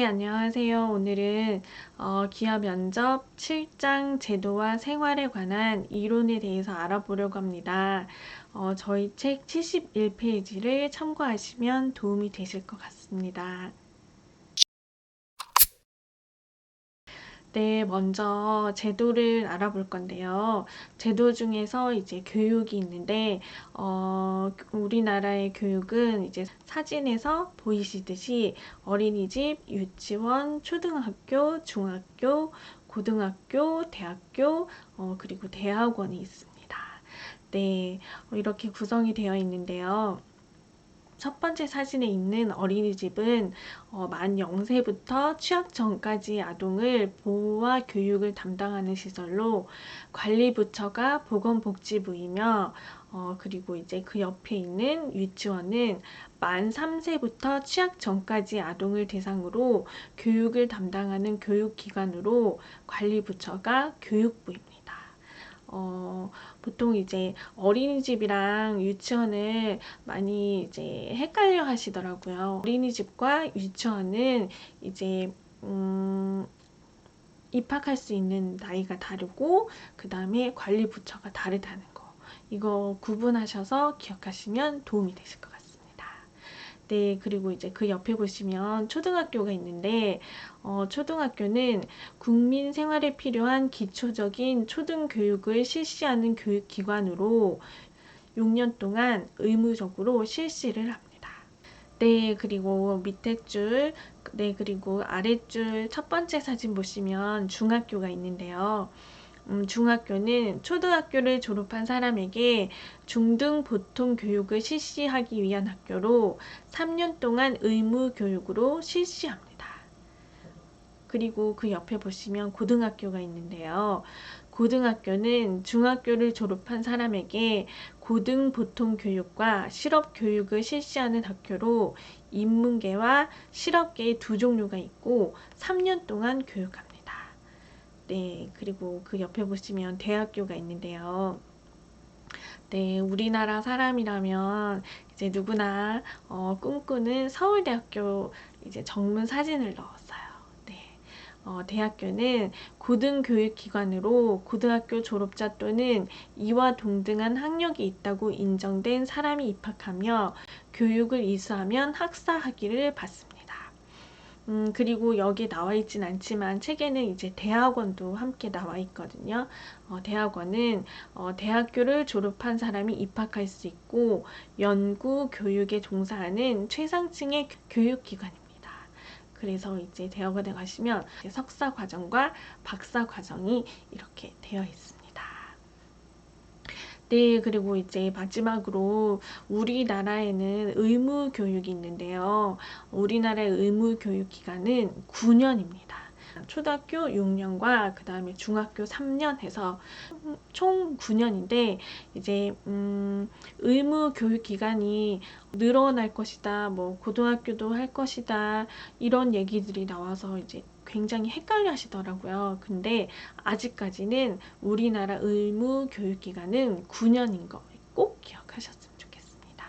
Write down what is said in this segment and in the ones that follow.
네, 안녕하세요. 오늘은 기업 면접 실장 제도와 생활에 관한 이론에 대해서 알아보려고 합니다. 저희 책 71페이지를 참고하시면 도움이 되실 것 같습니다. 네, 먼저 제도를 알아볼 건데요. 제도 중에서 이제 교육이 있는데, 우리나라의 교육은 이제 사진에서 보이시듯이 어린이집, 유치원, 초등학교, 중학교, 고등학교, 대학교, 그리고 대학원이 있습니다. 네, 이렇게 구성이 되어 있는데요. 첫 번째 사진에 있는 어린이집은 만 0세부터 취학 전까지 아동을 보호와 교육을 담당하는 시설로 관리부처가 보건복지부이며 그리고 이제 그 옆에 있는 유치원은 만 3세부터 취학 전까지 아동을 대상으로 교육을 담당하는 교육기관으로 관리부처가 교육부입니다. 보통 이제 어린이집이랑 유치원을 많이 이제 헷갈려 하시더라고요. 어린이집과 유치원은 이제, 입학할 수 있는 나이가 다르고, 그 다음에 관리부처가 다르다는 거. 이거 구분하셔서 기억하시면 도움이 되실 것 같습니다. 네, 그리고 이제 그 옆에 보시면 초등학교가 있는데, 초등학교는 국민 생활에 필요한 기초적인 초등교육을 실시하는 교육기관으로 6년 동안 의무적으로 실시를 합니다. 네, 그리고 밑에 줄, 네, 그리고 아랫줄 첫 번째 사진 보시면 중학교가 있는데요. 중학교는 초등학교를 졸업한 사람에게 중등 보통 교육을 실시하기 위한 학교로 3년 동안 의무 교육으로 실시합니다. 그리고 그 옆에 보시면 고등학교가 있는데요. 고등학교는 중학교를 졸업한 사람에게 고등 보통 교육과 실업 교육을 실시하는 학교로 인문계와 실업계의 두 종류가 있고 3년 동안 교육합니다. 네, 그리고 그 옆에 보시면 대학교가 있는데요. 네, 우리나라 사람이라면 이제 누구나 꿈꾸는 서울대학교 이제 정문 사진을 넣었어요. 네, 대학교는 고등교육기관으로 고등학교 졸업자 또는 이와 동등한 학력이 있다고 인정된 사람이 입학하며 교육을 이수하면 학사 학위를 받습니다. 그리고 여기 나와 있진 않지만 책에는 이제 대학원도 함께 나와 있거든요. 대학원은 대학교를 졸업한 사람이 입학할 수 있고 연구 교육에 종사하는 최상층의 교육기관입니다. 그래서 이제 대학원에 가시면 석사 과정과 박사 과정이 이렇게 되어 있습니다. 네, 그리고 이제 마지막으로 우리나라에는 의무 교육이 있는데요. 우리나라의 의무 교육 기간은 9년입니다. 초등학교 6년과 그 다음에 중학교 3년 해서 총 9년인데 이제 의무 교육 기간이 늘어날 것이다, 뭐 고등학교도 할 것이다 이런 얘기들이 나와서 이제 굉장히 헷갈려 하시더라고요. 근데 아직까지는 우리나라 의무 교육 기간은 9년인 거 꼭 기억하셨으면 좋겠습니다.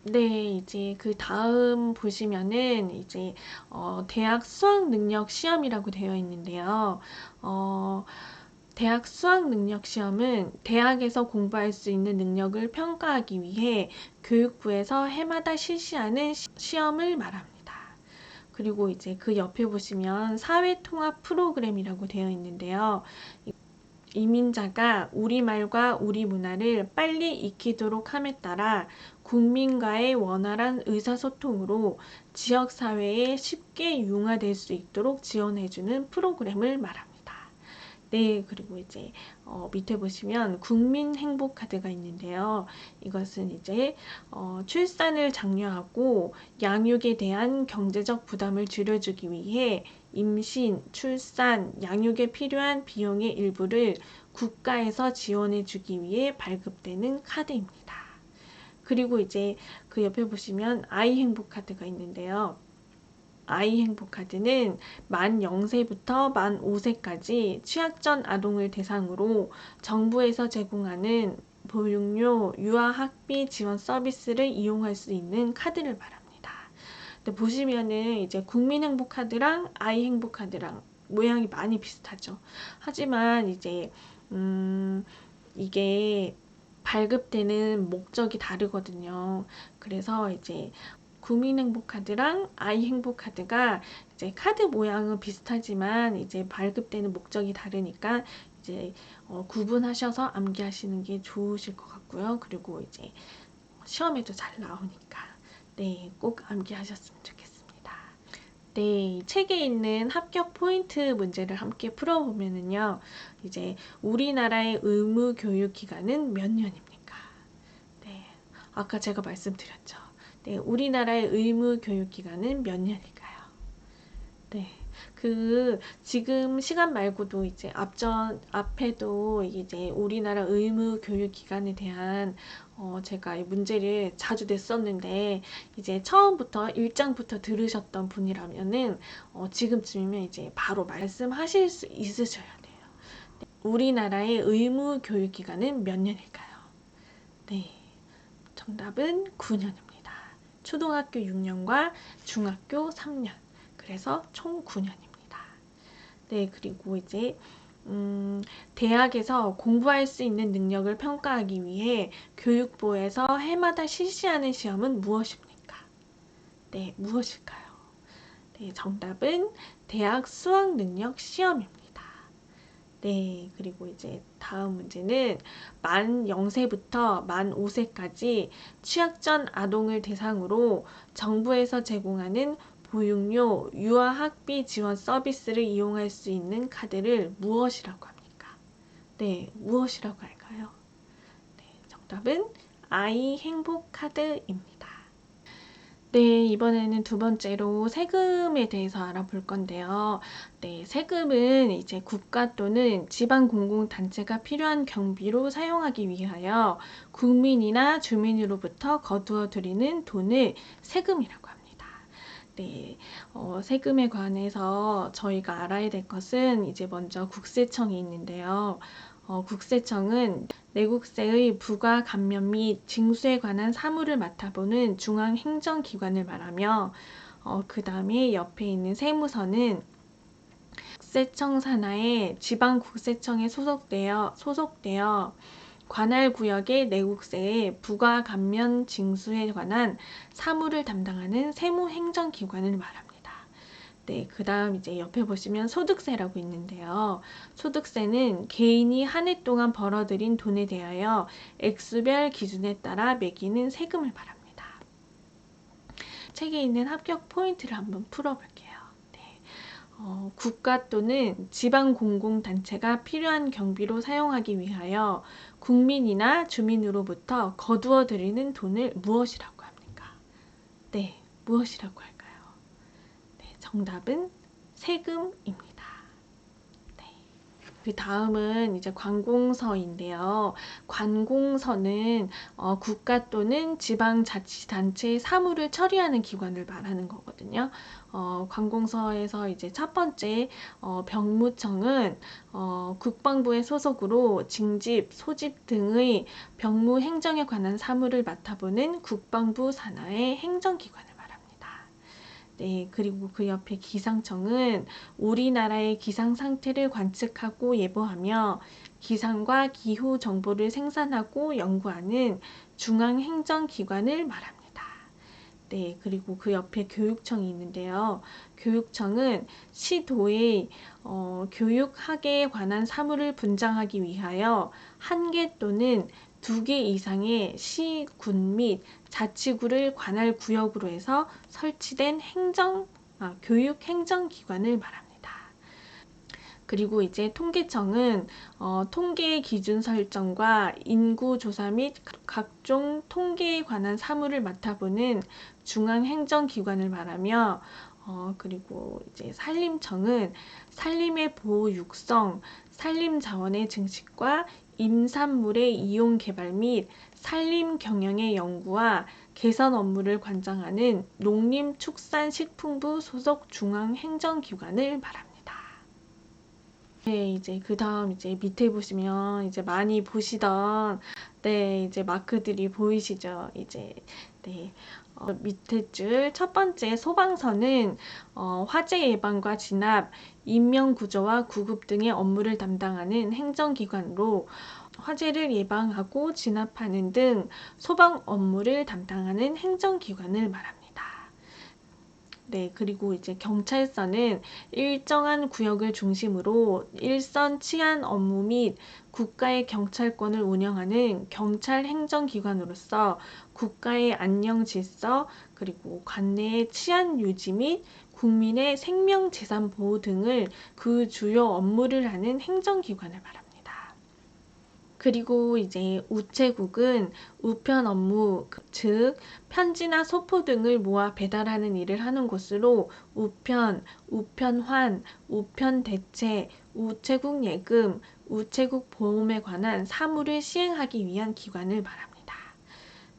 네, 이제 그 다음 보시면은 이제 대학 수학 능력 시험이라고 되어 있는데요. 대학 수학 능력 시험은 대학에서 공부할 수 있는 능력을 평가하기 위해 교육부에서 해마다 실시하는 시험을 말합니다. 그리고 이제 그 옆에 보시면 사회통합 프로그램이라고 되어 있는데요. 이민자가 우리말과 우리 문화를 빨리 익히도록 함에 따라 국민과의 원활한 의사소통으로 지역사회에 쉽게 융화될 수 있도록 지원해주는 프로그램을 말합니다. 네, 그리고 이제 밑에 보시면 국민 행복 카드가 있는데요. 이것은 이제 출산을 장려하고 양육에 대한 경제적 부담을 줄여주기 위해 임신, 출산, 양육에 필요한 비용의 일부를 국가에서 지원해 주기 위해 발급되는 카드입니다. 그리고 이제 그 옆에 보시면 아이 행복 카드가 있는데요. 아이 행복카드는 만 0세부터 만 5세까지 취약전 아동을 대상으로 정부에서 제공하는 보육료, 유아학비 지원 서비스를 이용할 수 있는 카드를 말합니다. 근데 보시면은 이제 국민행복카드랑 아이행복카드랑 모양이 많이 비슷하죠. 하지만 이제 이게 발급되는 목적이 다르거든요. 그래서 이제 국민행복카드랑 아이행복카드가 이제 카드 모양은 비슷하지만 이제 발급되는 목적이 다르니까 이제 구분하셔서 암기하시는 게 좋으실 것 같고요. 그리고 이제 시험에도 잘 나오니까 네, 꼭 암기하셨으면 좋겠습니다. 네, 이 책에 있는 합격 포인트 문제를 함께 풀어보면은요, 이제 우리나라의 의무 교육 기간은 몇 년입니까? 네, 아까 제가 말씀드렸죠. 네, 우리나라의 의무 교육 기간은 몇 년일까요? 네. 지금 시간 말고도 이제 앞에도 이제 우리나라 의무 교육 기간에 대한, 제가 이 문제를 자주 냈었는데, 이제 처음부터 1장부터 들으셨던 분이라면은, 지금쯤이면 이제 바로 말씀하실 수 있으셔야 돼요. 네. 우리나라의 의무 교육 기간은 몇 년일까요? 네. 정답은 9년입니다. 초등학교 6년과 중학교 3년. 그래서 총 9년입니다. 네, 그리고 이제 대학에서 공부할 수 있는 능력을 평가하기 위해 교육부에서 해마다 실시하는 시험은 무엇입니까? 네, 무엇일까요? 네, 정답은 대학 수학 능력 시험입니다. 네, 그리고 이제 다음 문제는 만 0세부터 만 5세까지 취약전 아동을 대상으로 정부에서 제공하는 보육료, 유아학비 지원 서비스를 이용할 수 있는 카드를 무엇이라고 합니까? 네, 무엇이라고 할까요? 네, 정답은 아이 행복 카드입니다. 네, 이번에는 두 번째로 세금에 대해서 알아볼 건데요. 네, 세금은 이제 국가 또는 지방 공공단체가 필요한 경비로 사용하기 위하여 국민이나 주민으로부터 거두어 들이는 돈을 세금이라고 합니다. 네, 세금에 관해서 저희가 알아야 될 것은 이제 먼저 국세청이 있는데요. 국세청은 내국세의 부과 감면 및 징수에 관한 사무를 맡아보는 중앙행정기관을 말하며 그 다음에 옆에 있는 세무서는 국세청 산하의 지방국세청에 소속되어 관할 구역의 내국세의 부과 감면 징수에 관한 사무를 담당하는 세무행정기관을 말합니다. 네, 그 다음 이제 옆에 보시면 소득세라고 있는데요. 소득세는 개인이 한 해 동안 벌어들인 돈에 대하여 액수별 기준에 따라 매기는 세금을 말합니다. 책에 있는 합격 포인트를 한번 풀어볼게요. 네, 국가 또는 지방 공공단체가 필요한 경비로 사용하기 위하여 국민이나 주민으로부터 거두어 들이는 돈을 무엇이라고 합니까? 네, 무엇이라고 할까요? 정답은 세금입니다. 네. 그 다음은 이제 관공서인데요. 관공서는 국가 또는 지방자치단체의 사무를 처리하는 기관을 말하는 거거든요. 관공서에서 이제 첫 번째 병무청은 국방부의 소속으로 징집, 소집 등의 병무 행정에 관한 사무를 맡아보는 국방부 산하의 행정기관을 네, 그리고 그 옆에 기상청은 우리나라의 기상 상태를 관측하고 예보하며 기상과 기후 정보를 생산하고 연구하는 중앙행정기관을 말합니다. 네, 그리고 그 옆에 교육청이 있는데요. 교육청은 시도의 교육학에 관한 사무를 분장하기 위하여 1개 또는 2개 이상의 시, 군 및 자치구를 관할 구역으로 해서 설치된 교육 행정기관을 말합니다. 그리고 이제 통계청은 통계 기준 설정과 인구 조사 및 각종 통계에 관한 사무를 맡아보는 중앙행정기관을 말하며 그리고 이제 산림청은 산림의 보호 육성, 산림 자원의 증식과 임산물의 이용 개발 및 산림 경영의 연구와 개선 업무를 관장하는 농림축산식품부 소속 중앙행정기관을 말합니다. 네, 이제 그 다음 이제 밑에 보시면 이제 많이 보시던 네, 이제 마크들이 보이시죠? 이제 네, 밑에 줄 첫 번째 소방서는 화재 예방과 진압, 인명 구조와 구급 등의 업무를 담당하는 행정기관으로 화재를 예방하고 진압하는 등 소방 업무를 담당하는 행정기관을 말합니다. 네, 그리고 이제 경찰서는 일정한 구역을 중심으로 일선 치안 업무 및 국가의 경찰권을 운영하는 경찰 행정기관으로서 국가의 안녕 질서, 그리고 관내의 치안 유지 및 국민의 생명 재산 보호 등을 그 주요 업무를 하는 행정기관을 말합니다. 그리고 이제 우체국은 우편 업무, 즉 편지나 소포 등을 모아 배달하는 일을 하는 곳으로 우편, 우편환, 우편대체, 우체국 예금, 우체국 보험에 관한 사무를 시행하기 위한 기관을 말합니다.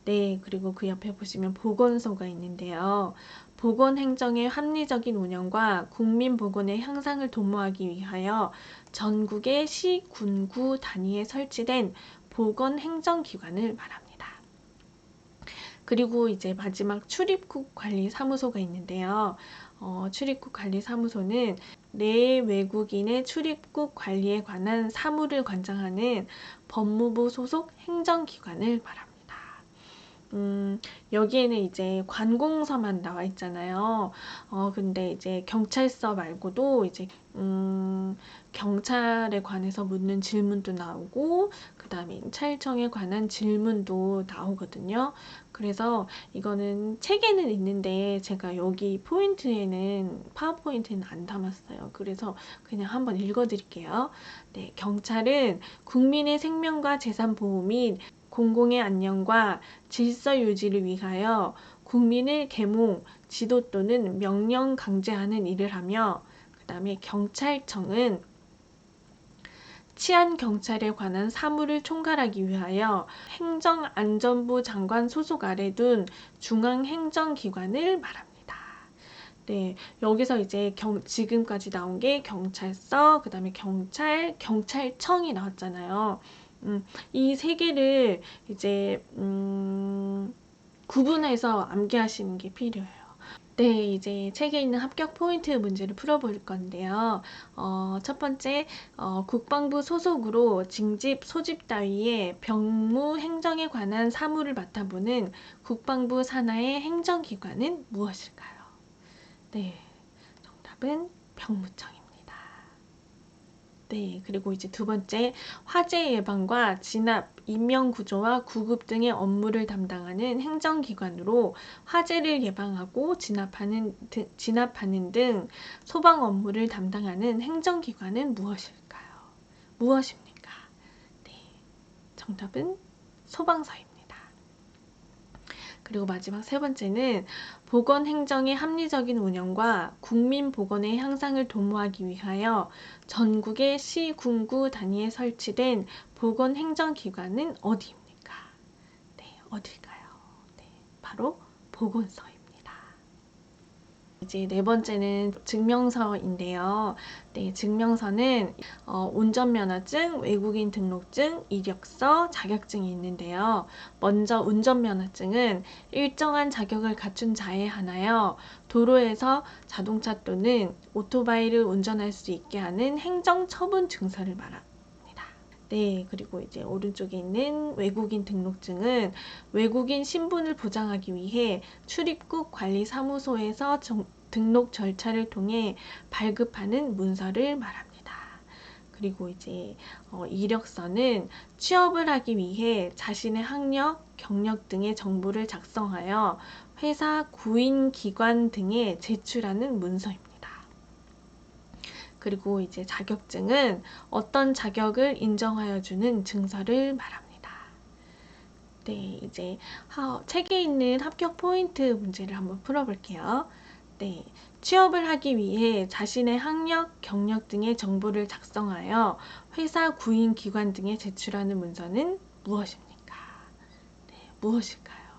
네, 그리고 그 옆에 보시면 보건소가 있는데요. 보건행정의 합리적인 운영과 국민보건의 향상을 도모하기 위하여 전국의 시, 군, 구 단위에 설치된 보건행정기관을 말합니다. 그리고 이제 마지막 출입국 관리사무소가 있는데요. 출입국 관리사무소는 내 외국인의 출입국 관리에 관한 사무를 관장하는 법무부 소속 행정기관을 말합니다. 여기에는 이제 관공서만 나와 있잖아요. 근데 이제 경찰서 말고도 이제, 경찰에 관해서 묻는 질문도 나오고, 그 다음에 차일청에 관한 질문도 나오거든요. 그래서 이거는 책에는 있는데 제가 여기 포인트에는, 파워포인트에는 안 담았어요. 그래서 그냥 한번 읽어드릴게요. 네, 경찰은 국민의 생명과 재산 보호 및 공공의 안녕과 질서 유지를 위하여 국민을 계몽, 지도 또는 명령 강제하는 일을 하며, 그 다음에 경찰청은 치안경찰에 관한 사무를 총괄하기 위하여 행정안전부 장관 소속 아래 둔 중앙행정기관을 말합니다. 네, 여기서 이제 지금까지 나온 게 경찰서, 그 다음에 경찰, 경찰청이 나왔잖아요. 이 세 개를 이제 구분해서 암기하시는 게 필요해요. 네, 이제 책에 있는 합격 포인트 문제를 풀어볼 건데요. 첫 번째, 국방부 소속으로 징집, 소집 따위의 병무 행정에 관한 사무를 맡아보는 국방부 산하의 행정기관은 무엇일까요? 네, 정답은 병무청입니다. 네, 그리고 이제 두 번째, 화재 예방과 진압, 인명 구조와 구급 등의 업무를 담당하는 행정기관으로 화재를 예방하고 진압하는 등 소방 업무를 담당하는 행정기관은 무엇일까요? 무엇입니까? 네, 정답은 소방서입니다. 그리고 마지막 세 번째는 보건행정의 합리적인 운영과 국민보건의 향상을 도모하기 위하여 전국의 시, 군, 구 단위에 설치된 보건행정기관은 어디입니까? 네, 어딜까요? 네, 바로 보건소입니다. 이제 네 번째는 증명서인데요. 네, 증명서는 운전면허증, 외국인 등록증, 이력서, 자격증이 있는데요. 먼저 운전면허증은 일정한 자격을 갖춘 자에 한하여 도로에서 자동차 또는 오토바이를 운전할 수 있게 하는 행정처분 증서를 말합니다. 네, 그리고 이제 오른쪽에 있는 외국인 등록증은 외국인 신분을 보장하기 위해 출입국 관리사무소에서 등록 절차를 통해 발급하는 문서를 말합니다. 그리고 이제 이력서는 취업을 하기 위해 자신의 학력, 경력 등의 정보를 작성하여 회사, 구인, 기관 등에 제출하는 문서입니다. 그리고 이제 자격증은 어떤 자격을 인정하여 주는 증서를 말합니다. 네, 이제 책에 있는 합격 포인트 문제를 한번 풀어볼게요. 네, 취업을 하기 위해 자신의 학력, 경력 등의 정보를 작성하여 회사, 구인, 기관 등에 제출하는 문서는 무엇입니까? 네, 무엇일까요?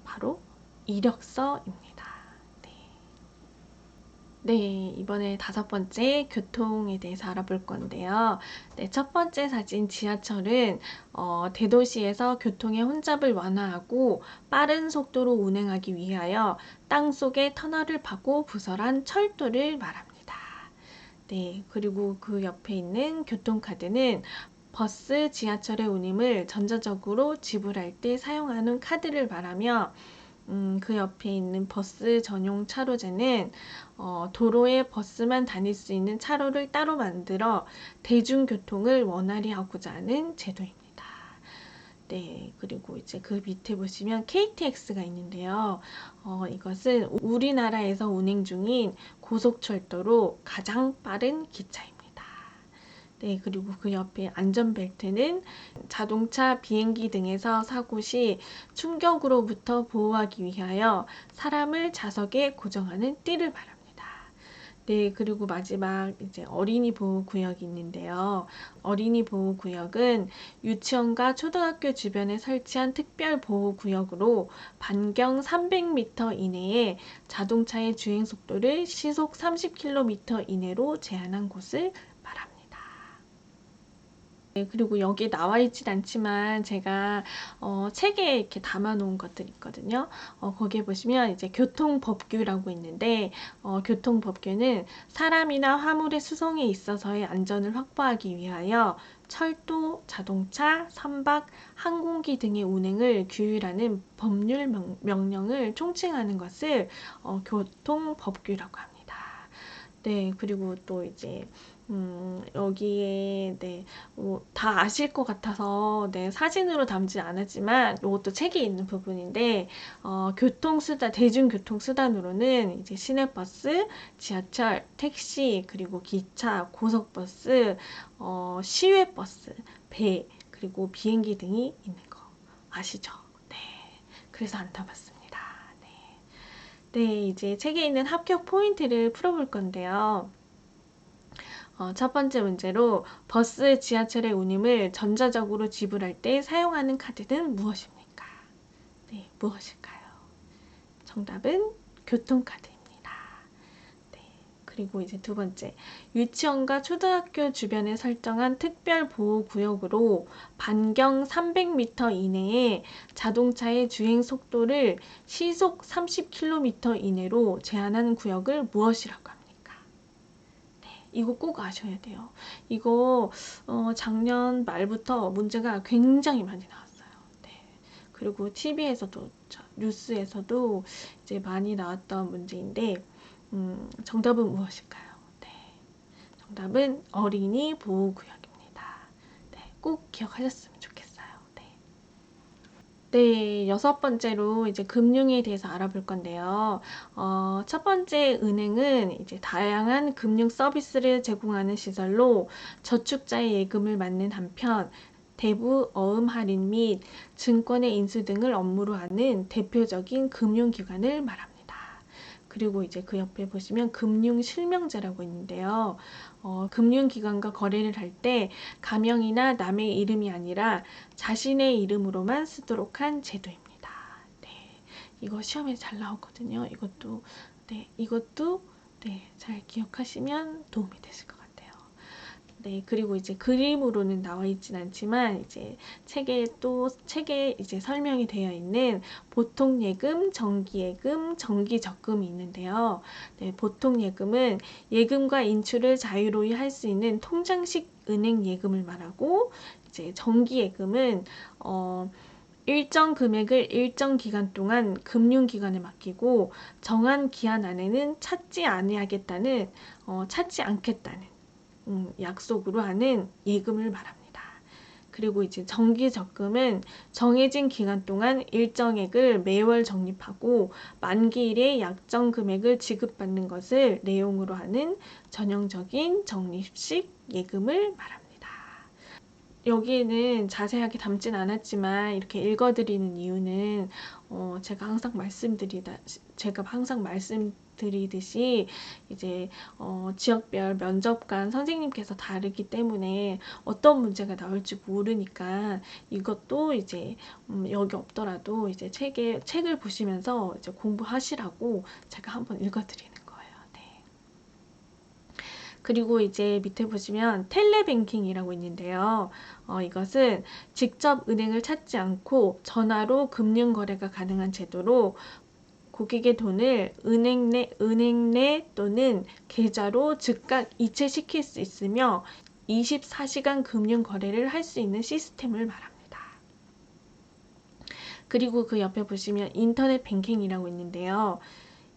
바로 이력서입니다. 네, 이번에 5번째 교통에 대해서 알아볼 건데요. 네, 첫 번째 사진 지하철은 대도시에서 교통의 혼잡을 완화하고 빠른 속도로 운행하기 위하여 땅속에 터널을 파고 부설한 철도를 말합니다. 네, 그리고 그 옆에 있는 교통카드는 버스, 지하철의 운임을 전자적으로 지불할 때 사용하는 카드를 말하며 그 옆에 있는 버스 전용 차로제는 도로에 버스만 다닐 수 있는 차로를 따로 만들어 대중교통을 원활히 하고자 하는 제도입니다. 네, 그리고 이제 그 밑에 보시면 KTX가 있는데요. 이것은 우리나라에서 운행 중인 고속철도로 가장 빠른 기차입니다. 네, 그리고 그 옆에 안전벨트는 자동차, 비행기 등에서 사고 시 충격으로부터 보호하기 위하여 사람을 좌석에 고정하는 띠를 말합니다. 네, 그리고 마지막 이제 어린이 보호구역이 있는데요. 어린이 보호구역은 유치원과 초등학교 주변에 설치한 특별 보호구역으로 반경 300m 이내에 자동차의 주행 속도를 시속 30km 이내로 제한한 곳을 말합니다. 네, 그리고 여기 나와 있진 않지만 제가 책에 이렇게 담아 놓은 것들이 있거든요. 거기에 보시면 이제 교통법규라고 있는데 교통법규는 사람이나 화물의 수송에 있어서의 안전을 확보하기 위하여 철도, 자동차, 선박, 항공기 등의 운행을 규율하는 법률 명령을 총칭하는 것을 교통법규라고 합니다. 네, 그리고 또 이제 여기에 네, 다 아실 것 같아서 네, 사진으로 담지 않았지만 이것도 책에 있는 부분인데 교통수단, 대중교통수단으로는 이제 시내버스, 지하철, 택시, 그리고 기차, 고속버스, 시외버스, 배, 그리고 비행기 등이 있는 거 아시죠? 네, 그래서 안 담았습니다. 네. 네, 이제 책에 있는 합격 포인트를 풀어볼 건데요. 첫 번째 문제로 버스, 지하철의 운임을 전자적으로 지불할 때 사용하는 카드는 무엇입니까? 네, 무엇일까요? 정답은 교통카드입니다. 네, 그리고 이제 두 번째, 유치원과 초등학교 주변에 설정한 특별 보호구역으로 반경 300m 이내에 자동차의 주행 속도를 시속 30km 이내로 제한하는 구역을 무엇이라고 합니까? 이거 꼭 아셔야 돼요. 이거 작년 말부터 문제가 굉장히 많이 나왔어요. 네. 그리고 TV에서도 뉴스에서도 이제 많이 나왔던 문제인데 정답은 무엇일까요? 네. 정답은 어린이 보호구역입니다. 네. 꼭 기억하셨으면 좋겠어요. 네. 네, 6번째로 이제 금융에 대해서 알아볼 건데요. 첫 번째 은행은 이제 다양한 금융 서비스를 제공하는 시설로 저축자의 예금을 맡는 한편 대부 어음 할인 및 증권의 인수 등을 업무로 하는 대표적인 금융기관을 말합니다. 그리고 이제 그 옆에 보시면 금융실명제라고 있는데요. 금융기관과 거래를 할 때 가명이나 남의 이름이 아니라 자신의 이름으로만 쓰도록 한 제도입니다. 네, 이거 시험에 잘 나오거든요. 이것도 네, 잘 기억하시면 도움이 되실 것 같아요. 네, 그리고 이제 그림으로는 나와 있진 않지만 이제 책에 이제 설명이 되어 있는 보통 예금, 정기 예금, 정기 적금이 있는데요. 네, 보통 예금은 예금과 인출을 자유로이 할 수 있는 통장식 은행 예금을 말하고 이제 정기 예금은 일정 금액을 일정 기간 동안 금융기관에 맡기고 정한 기한 안에는 찾지 않겠다는 약속으로 하는 예금을 말합니다. 그리고 이제 정기 적금은 정해진 기간 동안 일정액을 매월 적립하고 만기일에 약정 금액을 지급받는 것을 내용으로 하는 전형적인 적립식 예금을 말합니다. 여기에는 자세하게 담진 않았지만 이렇게 읽어드리는 이유는 제가 항상 말씀드리듯이 이제 지역별 면접관 선생님께서 다르기 때문에 어떤 문제가 나올지 모르니까 이것도 이제 여기 없더라도 이제 책을 보시면서 이제 공부하시라고 제가 한번 읽어드리는 거예요. 네. 그리고 이제 밑에 보시면 텔레뱅킹이라고 있는데요. 이것은 직접 은행을 찾지 않고 전화로 금융 거래가 가능한 제도로 고객의 돈을 은행 내 또는 계좌로 즉각 이체시킬 수 있으며 24시간 금융 거래를 할 수 있는 시스템을 말합니다. 그리고 그 옆에 보시면 인터넷 뱅킹이라고 있는데요.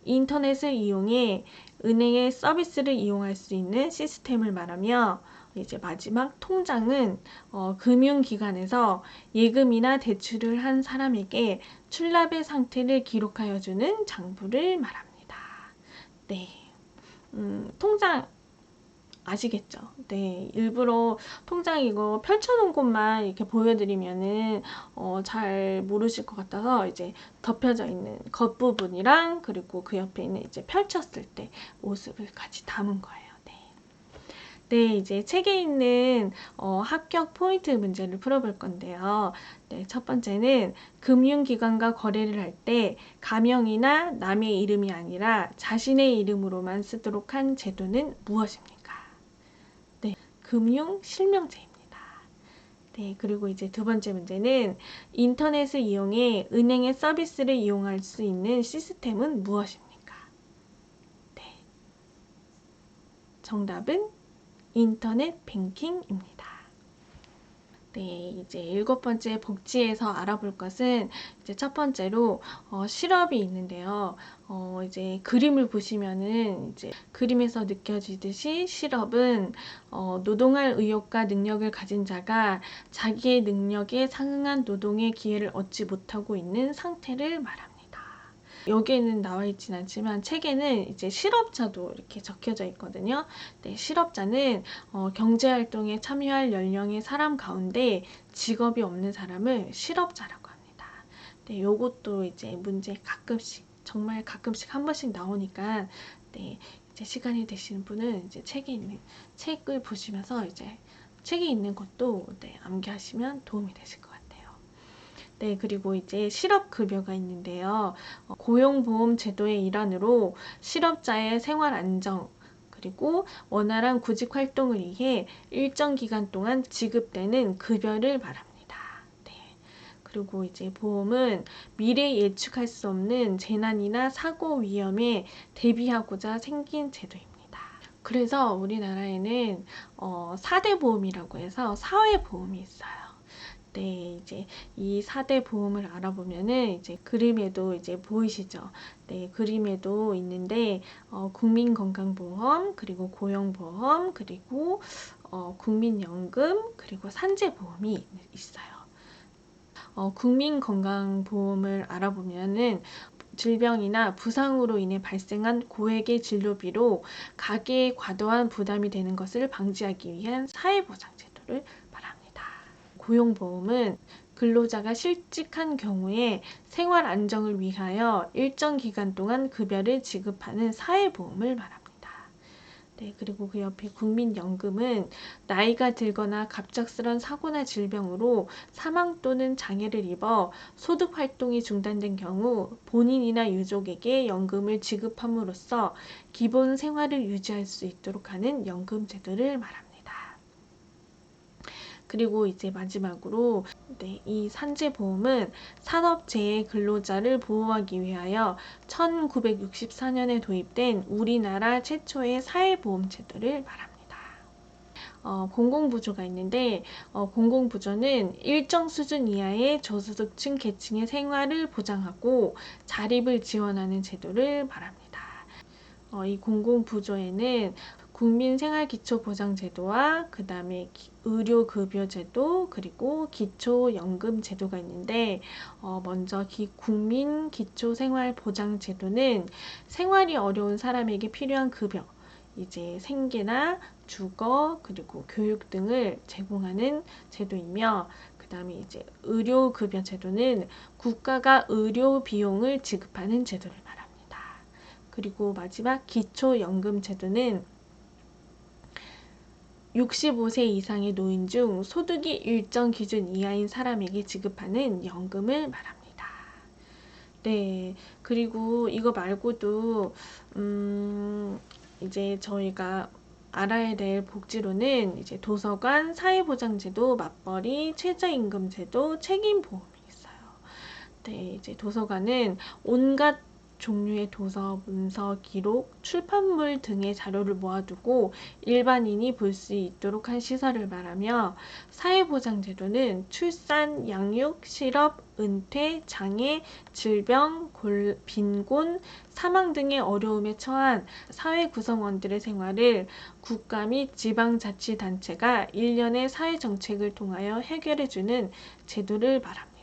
인터넷을 이용해 은행의 서비스를 이용할 수 있는 시스템을 말하며 이제 마지막 통장은 금융기관에서 예금이나 대출을 한 사람에게 출납의 상태를 기록하여 주는 장부를 말합니다. 네, 통장 아시겠죠? 네, 일부러 통장 이거 펼쳐놓은 곳만 이렇게 보여드리면은 잘 모르실 것 같아서 이제 덮여져 있는 겉부분이랑 그리고 그 옆에 있는 이제 펼쳤을 때 모습을 같이 담은 거예요. 네, 네, 이제 책에 있는 합격 포인트 문제를 풀어볼 건데요. 네, 첫 번째는 금융기관과 거래를 할 때 가명이나 남의 이름이 아니라 자신의 이름으로만 쓰도록 한 제도는 무엇입니까? 금융 실명제입니다. 네, 그리고 이제 두 번째 문제는 인터넷을 이용해 은행의 서비스를 이용할 수 있는 시스템은 무엇입니까? 네, 정답은 인터넷 뱅킹입니다. 네, 이제 일곱 번째 복지에서 알아볼 것은 이제 첫 번째로 실업이 있는데요. 이제 그림을 보시면은 이제 그림에서 느껴지듯이 실업은 노동할 의욕과 능력을 가진 자가 자기의 능력에 상응한 노동의 기회를 얻지 못하고 있는 상태를 말합니다. 여기에는 나와 있진 않지만 책에는 이제 실업자도 이렇게 적혀져 있거든요. 네, 실업자는 경제활동에 참여할 연령의 사람 가운데 직업이 없는 사람을 실업자라고 합니다. 네, 요것도 이제 문제 가끔씩 정말 가끔씩 한 번씩 나오니까 네, 이제 시간이 되시는 분은 이제 책에 있는 책을 보시면서 이제 책에 있는 것도 네, 암기하시면 도움이 되실 것 같아요. 네, 그리고 이제 실업급여가 있는데요. 고용보험 제도의 일환으로 실업자의 생활 안정, 그리고 원활한 구직 활동을 위해 일정 기간 동안 지급되는 급여를 말합니다. 네. 그리고 이제 보험은 미래 예측할 수 없는 재난이나 사고 위험에 대비하고자 생긴 제도입니다. 그래서 우리나라에는 4대 보험이라고 해서 사회보험이 있어요. 네, 이제 이 4대 보험을 알아보면은 이제 그림에도 이제 보이시죠? 네, 그림에도 있는데 국민건강보험, 그리고 고용보험, 그리고 국민연금, 그리고 산재보험이 있어요. 국민건강보험을 알아보면은 질병이나 부상으로 인해 발생한 고액의 진료비로 가계에 과도한 부담이 되는 것을 방지하기 위한 사회보장 제도를 말합니다. 고용보험은 근로자가 실직한 경우에 생활 안정을 위하여 일정 기간 동안 급여를 지급하는 사회보험을 말합니다. 네, 그리고 그 옆에 국민연금은 나이가 들거나 갑작스런 사고나 질병으로 사망 또는 장애를 입어 소득 활동이 중단된 경우 본인이나 유족에게 연금을 지급함으로써 기본 생활을 유지할 수 있도록 하는 연금 제도를 말합니다. 그리고 이제 마지막으로 네, 이 산재보험은 산업재해 근로자를 보호하기 위하여 1964년에 도입된 우리나라 최초의 사회보험 제도를 말합니다. 공공부조가 있는데 공공부조는 일정 수준 이하의 저소득층 계층의 생활을 보장하고 자립을 지원하는 제도를 말합니다. 이 공공부조에는 국민생활기초보장제도와 그 다음에 의료급여제도 그리고 기초연금제도가 있는데 먼저 국민기초생활보장제도는 생활이 어려운 사람에게 필요한 급여 이제 생계나 주거 그리고 교육 등을 제공하는 제도이며 그 다음에 이제 의료급여 제도는 국가가 의료 비용을 지급하는 제도를 말합니다. 그리고 마지막 기초연금 제도는 65세 이상의 노인 중 소득이 일정 기준 이하인 사람에게 지급하는 연금을 말합니다. 네, 그리고 이거 말고도 이제 저희가 알아야 될 복지로는 이제 도서관, 사회보장제도, 맞벌이, 최저임금제도, 책임보험이 있어요. 네, 이제 도서관은 온갖 종류의 도서, 문서, 기록, 출판물 등의 자료를 모아두고 일반인이 볼 수 있도록 한 시설을 말하며, 사회보장제도는 출산, 양육, 실업, 은퇴, 장애, 질병, 빈곤, 사망 등의 어려움에 처한 사회 구성원들의 생활을 국가 및 지방자치단체가 일련의 사회정책을 통하여 해결해주는 제도를 말합니다.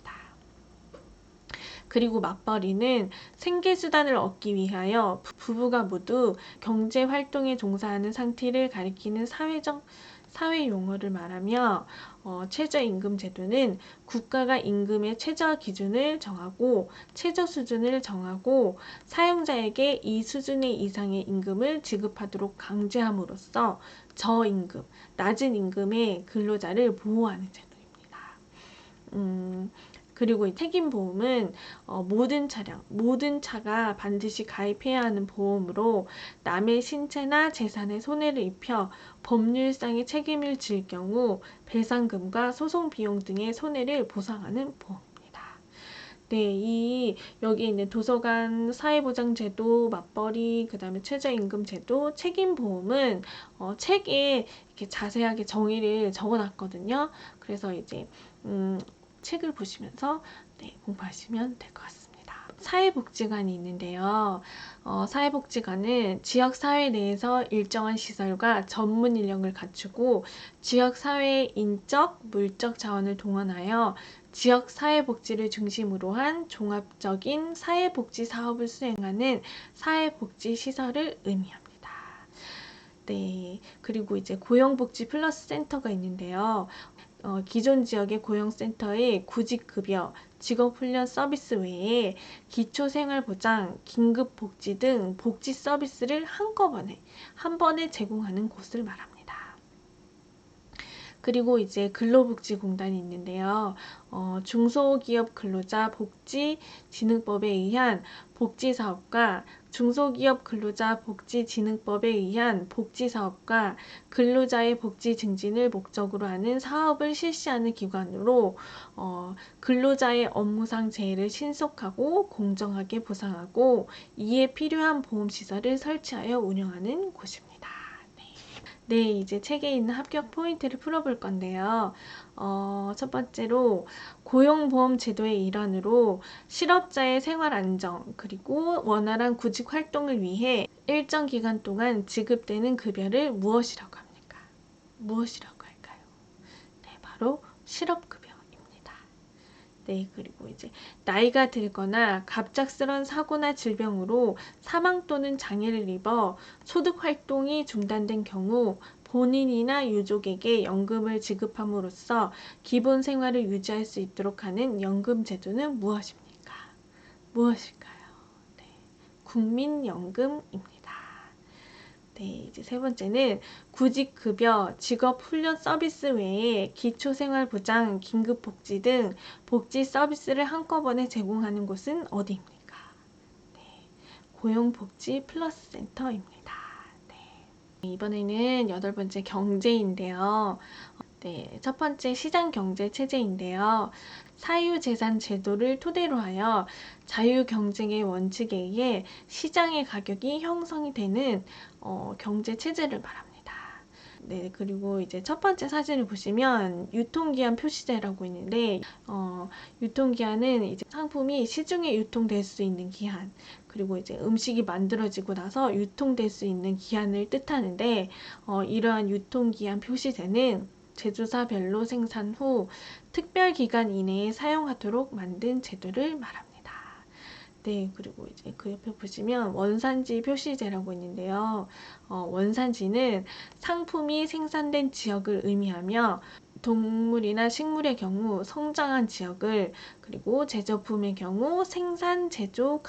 그리고 맞벌이는 생계수단을 얻기 위하여 부부가 모두 경제활동에 종사하는 상태를 가리키는 사회 용어를 말하며, 최저임금제도는 국가가 임금의 최저 기준을 정하고 최저 수준을 정하고 사용자에게 이 수준 이상의 임금을 지급하도록 강제함으로써 저임금, 낮은 임금의 근로자를 보호하는 제도입니다. 그리고 이 책임보험은 모든 차가 반드시 가입해야 하는 보험으로 남의 신체나 재산에 손해를 입혀 법률상의 책임을 질 경우 배상금과 소송 비용 등의 손해를 보상하는 보험입니다. 네, 여기 있는 도서관, 사회보장제도, 맞벌이, 그 다음에 최저임금제도, 책임보험은 책에 이렇게 자세하게 정의를 적어놨거든요. 그래서 이제 책을 보시면서 공부하시면 될 것 같습니다. 사회복지관이 있는데요. 사회복지관은 지역사회 내에서 일정한 시설과 전문 인력을 갖추고 지역사회의 인적, 물적 자원을 동원하여 지역사회복지를 중심으로 한 종합적인 사회복지 사업을 수행하는 사회복지시설을 의미합니다. 네, 그리고 이제 고용복지 플러스 센터가 있는데요. 기존 지역의 고용센터의 구직급여, 직업훈련 서비스 외에 기초생활보장, 긴급복지 등 복지 서비스를 한 번에 제공하는 곳을 말합니다. 그리고 이제 근로복지공단이 있는데요. 중소기업 근로자 복지진흥법에 의한 복지사업과 중소기업 근로자 복지진흥법에 의한 복지사업과 근로자의 복지 증진을 목적으로 하는 사업을 실시하는 기관으로 근로자의 업무상 재해를 신속하고 공정하게 보상하고 이에 필요한 보험시설을 설치하여 운영하는 곳입니다. 네, 이제 책에 있는 합격 포인트를 풀어볼 건데요. 첫 번째로 고용보험 제도의 일환으로 실업자의 생활 안정, 그리고 원활한 구직 활동을 위해 일정 기간 동안 지급되는 급여를 무엇이라고 합니까? 무엇이라고 할까요? 네, 바로 실업급여입니다. 네, 그리고 이제 나이가 들거나 갑작스런 사고나 질병으로 사망 또는 장애를 입어 소득 활동이 중단된 경우 본인이나 유족에게 연금을 지급함으로써 기본 생활을 유지할 수 있도록 하는 연금 제도는 무엇입니까? 무엇일까요? 네, 국민연금입니다. 네, 이제 세 번째는 구직급여, 직업훈련 서비스 외에 기초생활보장, 긴급복지 등 복지 서비스를 한꺼번에 제공하는 곳은 어디입니까? 네, 고용복지 플러스 센터입니다. 네, 이번에는 8번째 경제인데요. 네, 첫 번째 시장경제 체제인데요. 사유재산 제도를 토대로 하여 자유경쟁의 원칙에 의해 시장의 가격이 형성이 되는 경제 체제를 말합니다. 네, 그리고 이제 첫 번째 사진을 보시면 유통기한 표시제라고 있는데, 유통기한은 이제 상품이 시중에 유통될 수 있는 기한, 그리고 이제 음식이 만들어지고 나서 유통될 수 있는 기한을 뜻하는데, 이러한 유통기한 표시제는 제조사별로 생산 후 특별 기간 이내에 사용하도록 만든 제도를 말합니다. 네, 그리고 이제 그 옆에 보시면 원산지 표시제라고 있는데요. 원산지는 상품이 생산된 지역을 의미하며 동물이나 식물의 경우 성장한 지역을, 그리고 제조품의 경우 생산, 제조,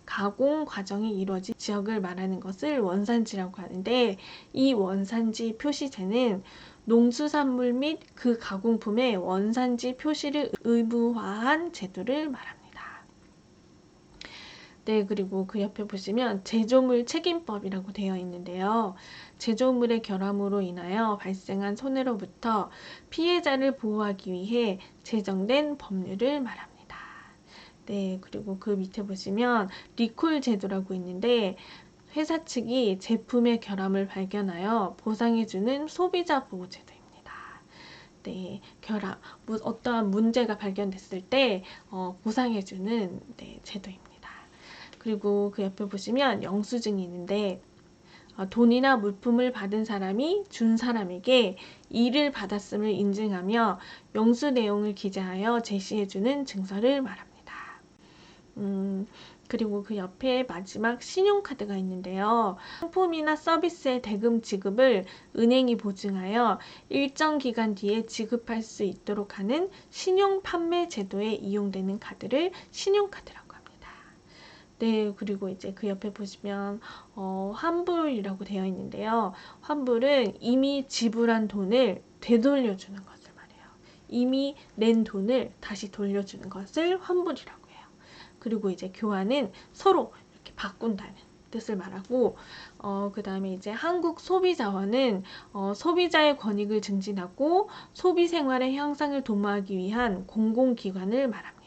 가공 과정이 이루어진 지역을 말하는 것을 원산지라고 하는데, 이 원산지 표시제는 농수산물 및 그 가공품의 원산지 표시를 의무화한 제도를 말합니다. 네, 그리고 그 옆에 보시면 제조물 책임법이라고 되어 있는데요. 제조물의 결함으로 인하여 발생한 손해로부터 피해자를 보호하기 위해 제정된 법률을 말합니다. 네, 그리고 그 밑에 보시면 리콜 제도라고 있는데 회사 측이 제품의 결함을 발견하여 보상해주는 소비자 보호 제도입니다. 네, 결함, 어떠한 문제가 발견됐을 때 보상해주는 제도입니다. 그리고 그 옆에 보시면 영수증이 있는데 돈이나 물품을 받은 사람이 준 사람에게 이를 받았음을 인증하며 영수 내용을 기재하여 제시해주는 증서를 말합니다. 그리고 그 옆에 마지막 신용카드가 있는데요. 상품이나 서비스의 대금 지급을 은행이 보증하여 일정 기간 뒤에 지급할 수 있도록 하는 신용 판매 제도에 이용되는 카드를 신용카드라고 합니다. 네, 그리고 이제 그 옆에 보시면 환불이라고 되어 있는데요. 환불은 이미 지불한 돈을 되돌려주는 것을 말해요. 이미 낸 돈을 다시 돌려주는 것을 환불이라고 해요. 그리고 이제 교환은 서로 이렇게 바꾼다는 뜻을 말하고, 그 다음에 이제 한국소비자원은 소비자의 권익을 증진하고 소비 생활의 향상을 도모하기 위한 공공기관을 말합니다.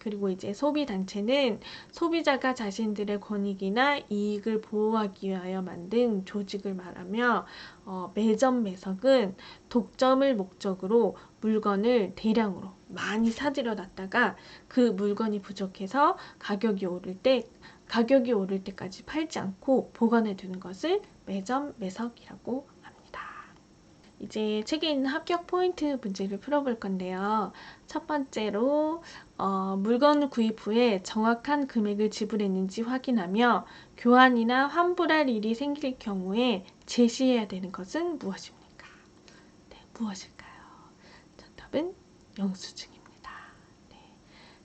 그리고 이제 소비단체는 소비자가 자신들의 권익이나 이익을 보호하기 위하여 만든 조직을 말하며, 매점 매석은 독점을 목적으로 물건을 대량으로 많이 사들여 놨다가 그 물건이 부족해서 가격이 오를 때까지 팔지 않고 보관해 두는 것을 매점 매석이라고 합니다. 이제 책에 있는 합격 포인트 문제를 풀어볼 건데요. 첫 번째로 물건 구입 후에 정확한 금액을 지불했는지 확인하며 교환이나 환불할 일이 생길 경우에 제시해야 되는 것은 무엇입니까? 네, 무엇일까요? 정답은 영수증입니다. 네.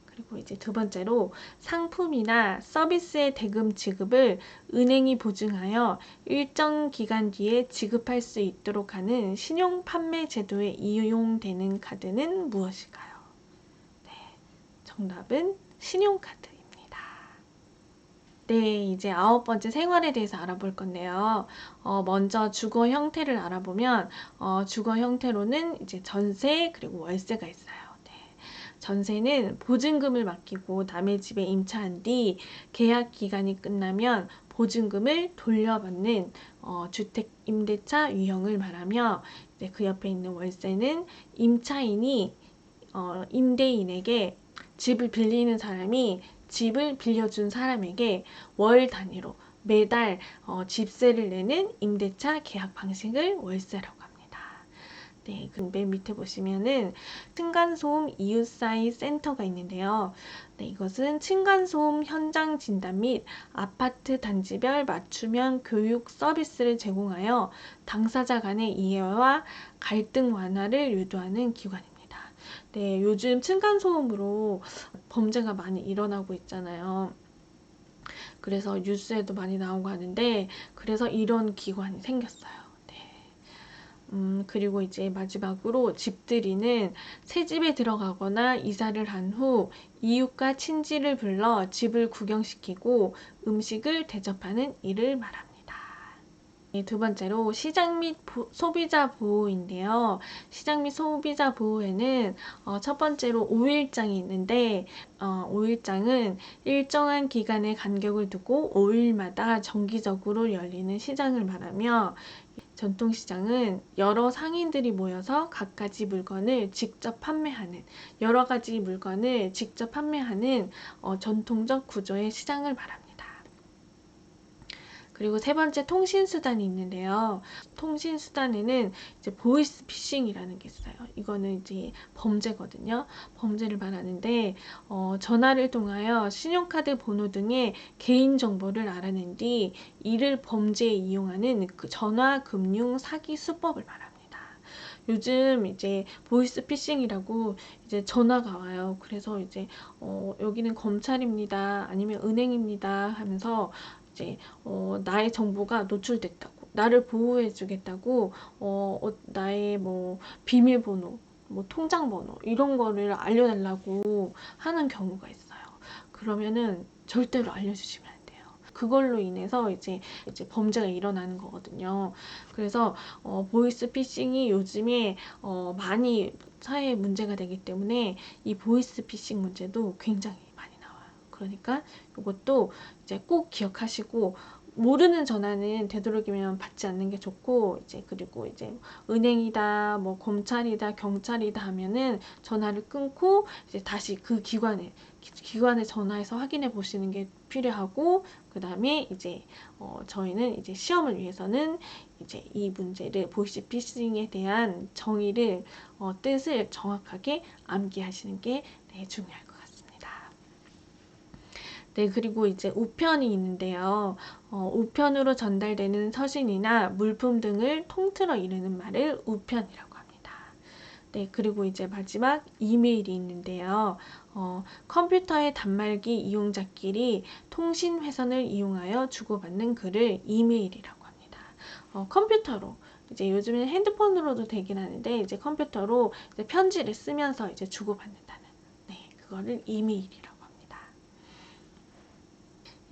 그리고 이제 두 번째로 상품이나 서비스의 대금 지급을 은행이 보증하여 일정 기간 뒤에 지급할 수 있도록 하는 신용 판매 제도에 이용되는 카드는 무엇일까요? 네, 정답은 신용카드입니다. 네, 이제 9번째 생활에 대해서 알아볼 건데요. 먼저 주거 형태를 알아보면 주거 형태로는 이제 전세 그리고 월세가 있어요. 네. 전세는 보증금을 맡기고 남의 집에 임차한 뒤 계약 기간이 끝나면 보증금을 돌려받는 주택 임대차 유형을 말하며, 이제 그 옆에 있는 월세는 임차인이 임대인에게 집을 빌리는 사람이 집을 빌려준 사람에게 월 단위로 매달 집세를 내는 임대차 계약 방식을 월세라고 합니다. 네, 맨 밑에 보시면은 층간소음 이웃사이 센터가 있는데요. 네, 이것은 층간소음 현장 진단 및 아파트 단지별 맞춤형 교육 서비스를 제공하여 당사자 간의 이해와 갈등 완화를 유도하는 기관입니다. 네, 요즘 층간소음으로 범죄가 많이 일어나고 있잖아요. 그래서 뉴스에도 많이 나오고 하는데, 그래서 이런 기관이 생겼어요. 네. 그리고 이제 마지막으로 집들이는 새 집에 들어가거나 이사를 한 후 이웃과 친지를 불러 집을 구경시키고 음식을 대접하는 일을 말합니다. 두 번째로 시장 및 소비자 보호인데요. 시장 및 소비자 보호에는 첫 번째로 5일장이 있는데 5일장은 일정한 기간의 간격을 두고 5일마다 정기적으로 열리는 시장을 말하며, 전통시장은 여러 상인들이 모여서 갖가지 물건을 직접 판매하는, 여러 가지 물건을 직접 판매하는 전통적 구조의 시장을 말합니다. 그리고 세 번째 통신수단이 있는데요. 통신수단에는 이제 보이스피싱이라는 게 있어요. 이거는 이제 범죄거든요. 범죄를 말하는데 전화를 통하여 신용카드 번호 등의 개인정보를 알아낸 뒤 이를 범죄에 이용하는 그 전화금융 사기 수법을 말합니다. 요즘 이제 보이스피싱이라고 이제 전화가 와요. 그래서 이제 여기는 검찰입니다. 아니면 은행입니다. 하면서 이제 나의 정보가 노출됐다고, 나를 보호해 주겠다고 나의 뭐 비밀번호, 뭐 통장번호 이런 거를 알려달라고 하는 경우가 있어요. 그러면은 절대로 알려주시면 안 돼요. 그걸로 인해서 이제 범죄가 일어나는 거거든요. 그래서 보이스 피싱이 요즘에 많이 사회에 문제가 되기 때문에 이 보이스 피싱 문제도 굉장히 많이 나와요. 그러니까 이것도 이제 꼭 기억하시고, 모르는 전화는 되도록이면 받지 않는 게 좋고, 그리고 은행이다, 뭐 검찰이다, 경찰이다 하면은 전화를 끊고 이제 다시 그 기관에 전화해서 확인해 보시는 게 필요하고, 그 다음에 저희는 시험을 위해서는 이 문제를, 보이스 피싱에 대한 정의를, 뜻을 정확하게 암기하시는 게 중요할 것 같습니다. 네, 그리고 우편이 있는데요. 우편으로 전달되는 서신이나 물품 등을 통틀어 이르는 말을 우편이라고 합니다. 네, 그리고 마지막 이메일이 있는데요. 컴퓨터의 단말기 이용자끼리 통신 회선을 이용하여 주고받는 글을 이메일이라고 합니다. 컴퓨터로, 요즘엔 핸드폰으로도 되긴 하는데, 컴퓨터로 편지를 쓰면서 주고받는다는, 네, 그거를 이메일이라고 합니다.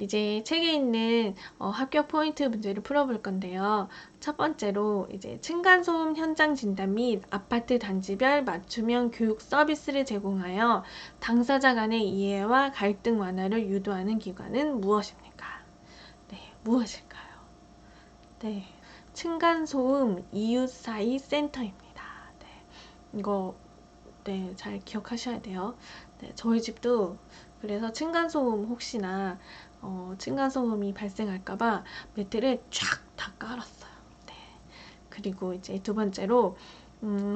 책에 있는 합격 포인트 문제를 풀어볼 건데요. 첫 번째로 층간소음 현장 진단 및 아파트 단지별 맞춤형 교육 서비스를 제공하여 당사자 간의 이해와 갈등 완화를 유도하는 기관은 무엇입니까? 네, 무엇일까요? 네, 층간소음 이웃사이 센터입니다. 네, 이거 잘 기억하셔야 돼요. 네, 저희 집도 그래서 층간소음, 혹시나 층간소음이 발생할까봐 매트를 쫙 다 깔았어요. 네. 그리고 두 번째로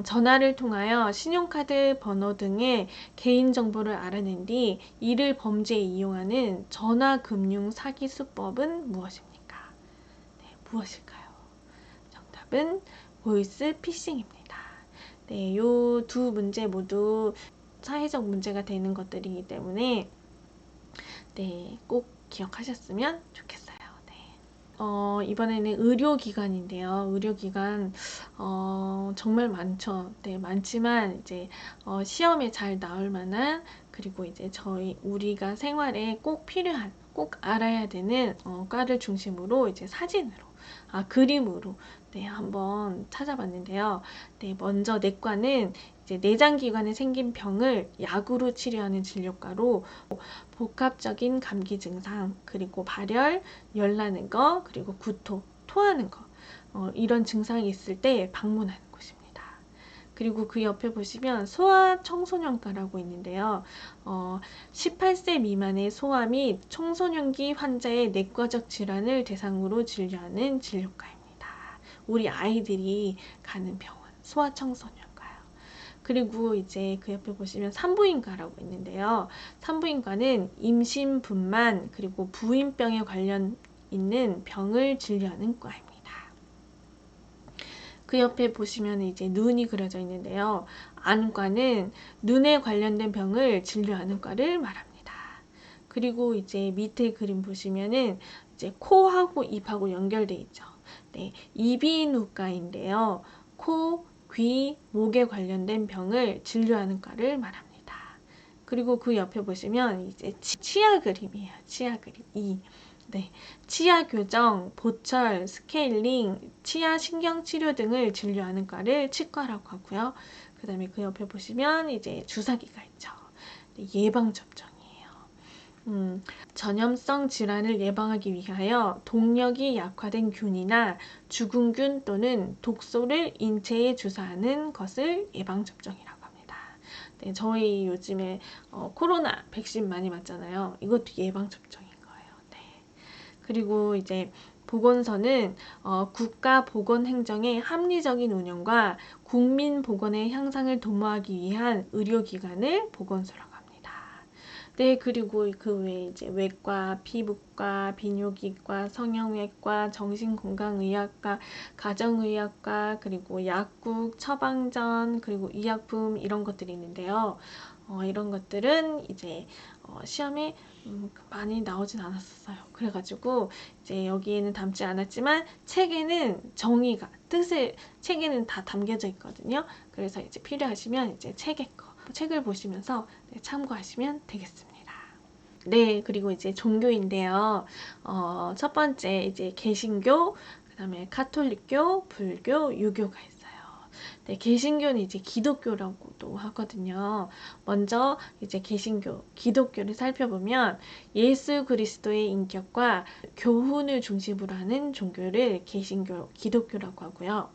전화를 통하여 신용카드 번호 등의 개인정보를 알아낸 뒤 이를 범죄에 이용하는 전화금융 사기 수법은 무엇입니까? 네, 무엇일까요? 정답은 보이스 피싱입니다. 네, 요 두 문제 모두 사회적 문제가 되는 것들이기 때문에 네, 꼭 기억하셨으면 좋겠어요. 네. 이번에는 의료기관인데요. 의료기관 정말 많죠. 네, 많지만 시험에 잘 나올 만한, 그리고 우리가 생활에 꼭 필요한, 꼭 알아야 되는 과를 중심으로 사진으로, 그림으로 네, 한번 찾아봤는데요. 네, 먼저 내과는 내장기관에 생긴 병을 약으로 치료하는 진료과로, 복합적인 감기 증상, 그리고 발열, 열나는 거, 그리고 구토, 토하는 거, 이런 증상이 있을 때 방문하는 곳입니다. 그리고 그 옆에 보시면 소아청소년과라고 있는데요. 18세 미만의 소아 및 청소년기 환자의 내과적 질환을 대상으로 진료하는 진료과입니다. 우리 아이들이 가는 병원, 소아청소년과요. 그리고 그 옆에 보시면 산부인과라고 있는데요. 산부인과는 임신, 분만, 그리고 부인병에 관련 있는 병을 진료하는 과입니다. 그 옆에 보시면 눈이 그려져 있는데요. 안과는 눈에 관련된 병을 진료하는 과를 말합니다. 그리고 밑에 그림 보시면은 코하고 입하고 연결돼 있죠. 네, 이비인후과인데요. 코, 귀, 목에 관련된 병을 진료하는 과를 말합니다. 그리고 그 옆에 보시면 치아 그림이에요. 치아 그림. 네, 치아 교정, 보철, 스케일링, 치아 신경치료 등을 진료하는 과를 치과라고 하고요. 그 다음에 그 옆에 보시면 주사기가 있죠. 네, 예방접종이에요. 전염성 질환을 예방하기 위하여 동력이 약화된 균이나 죽은균 또는 독소를 인체에 주사하는 것을 예방접종이라고 합니다. 네, 저희 요즘에 코로나 백신 많이 맞잖아요. 이것도 예방접종인 거예요. 네. 그리고 보건소는 국가보건행정의 합리적인 운영과 국민보건의 향상을 도모하기 위한 의료기관을 보건소라고 합니다. 네, 그리고 그 외에 외과, 피부과, 비뇨기과, 성형외과, 정신건강의학과, 가정의학과, 그리고 약국, 처방전, 그리고 의약품, 이런 것들이 있는데요. 이런 것들은 시험에 많이 나오진 않았어요. 그래가지고 여기에는 담지 않았지만 책에는 정의가, 책에는 다 담겨져 있거든요. 그래서 필요하시면 책의 거, 책을 보시면서 참고하시면 되겠습니다. 네, 그리고 이제 종교인데요. 첫 번째 이제 개신교, 그다음에 카톨릭교, 불교, 유교가 있어요. 네, 개신교는 이제 기독교라고도 하거든요. 먼저 이제 개신교, 기독교를 살펴보면 예수 그리스도의 인격과 교훈을 중심으로 하는 종교를 개신교, 기독교라고 하고요.